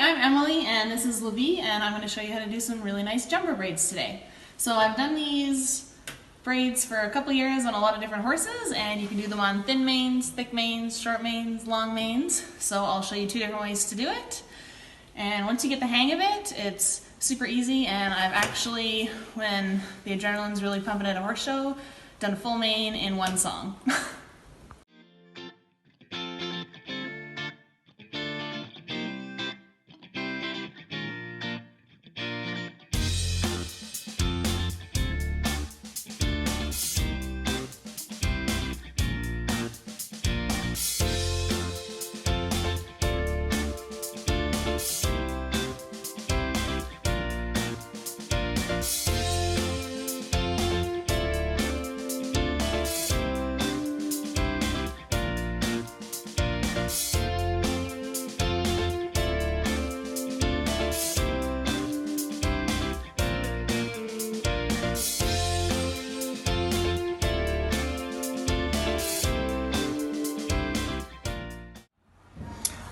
I'm Emily and this is Levi, and I'm going to show you how to do some really nice jumper braids today. So I've done these braids for a couple years on a lot of different horses, and you can do them on thin manes, thick manes, short manes, long manes. So I'll show you two different ways to do it. And once you get the hang of it, it's super easy, and I've actually, when the adrenaline's really pumping at a horse show, done a full mane in one song.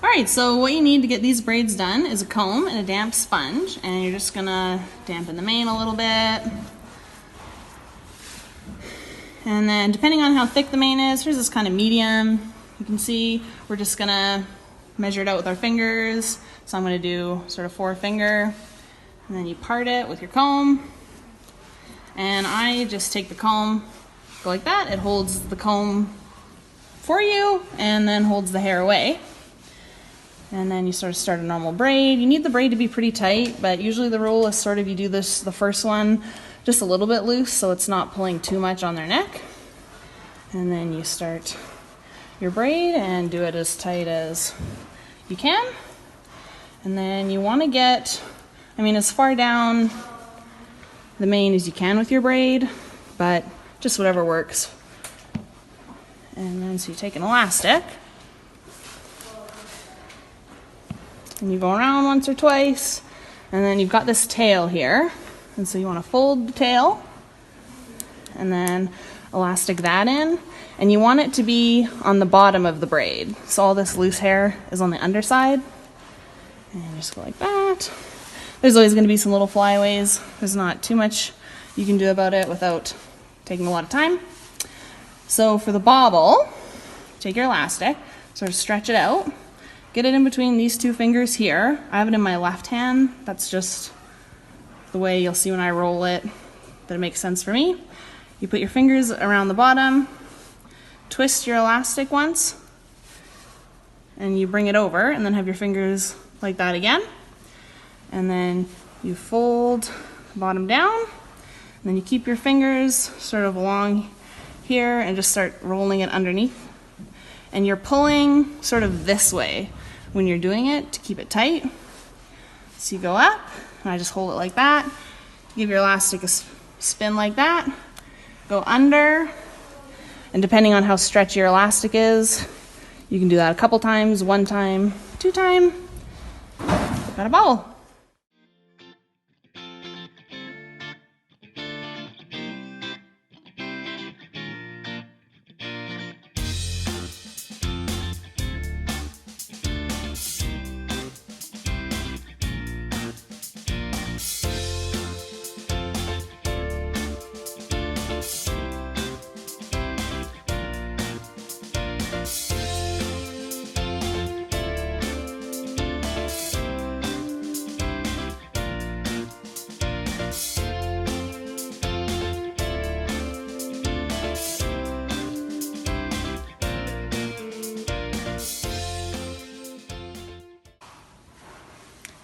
Alright, so what you need to get these braids done is a comb and a damp sponge, and you're just gonna dampen the mane a little bit. And then depending on how thick the mane is, here's this kind of medium. You can see we're just gonna measure it out with our fingers. So I'm gonna do sort of 4-finger, and then you part it with your comb. And I just take the comb, go like that. It holds the comb for you and then holds the hair away. And then you sort of start a normal braid. You need the braid to be pretty tight, but usually the rule is sort of you do this, the first one, just a little bit loose so it's not pulling too much on their neck. And then you start your braid and do it as tight as you can. And then you want to get, as far down the mane as you can with your braid, but just whatever works. And then so you take an elastic, and you go around once or twice, and then you've got this tail here, and so you want to fold the tail and then elastic that in, and you want it to be on the bottom of the braid, so all this loose hair is on the underside, and you just go like that. There's always going to be some little flyaways. There's not too much you can do about it without taking a lot of time. So for the bobble, take your elastic, sort of stretch it out. Get it in between these two fingers here. I have it in my left hand. That's just the way you'll see when I roll it that it makes sense for me. You put your fingers around the bottom, twist your elastic once, and you bring it over, and then have your fingers like that again. And then you fold the bottom down, and then you keep your fingers sort of along here and just start rolling it underneath. And you're pulling sort of this way when you're doing it to keep it tight. So you go up, and I just hold it like that. Give your elastic a spin like that. Go under, and depending on how stretchy your elastic is, you can do that a couple times, 1 time, 2 time. Got a bobble.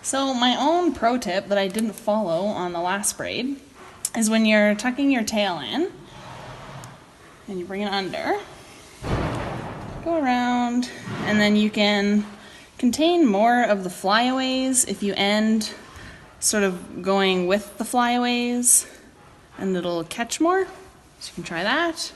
So my own pro tip that I didn't follow on the last braid is when you're tucking your tail in and you bring it under, go around, and then you can contain more of the flyaways if you end sort of going with the flyaways, and it'll catch more. So you can try that.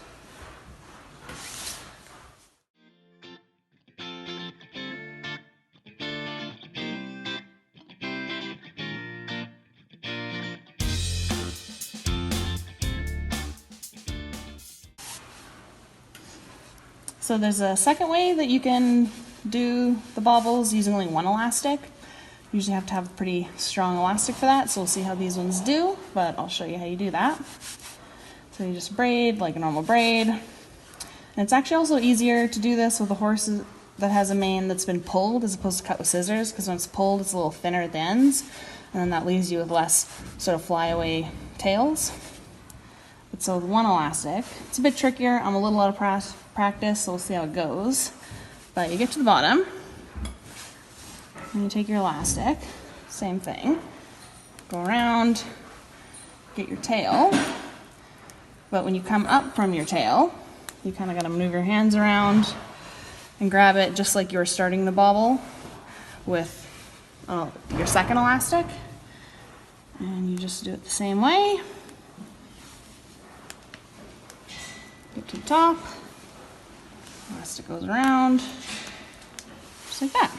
So there's a second way that you can do the bobbles using only one elastic. Usually have to have a pretty strong elastic for that, so we'll see how these ones do, but I'll show you how you do that. So you just braid like a normal braid. And it's actually also easier to do this with a horse that has a mane that's been pulled as opposed to cut with scissors, because when it's pulled it's a little thinner at the ends, and then that leaves you with less sort of flyaway tails. But so with one elastic, it's a bit trickier. I'm a little out of practice, so we'll see how it goes. But you get to the bottom, and you take your elastic, same thing, go around, get your tail. But when you come up from your tail, you kind of got to move your hands around and grab it just like you were starting the bobble with your second elastic. And you just do it the same way. Get to the top, elastic goes around, just like that.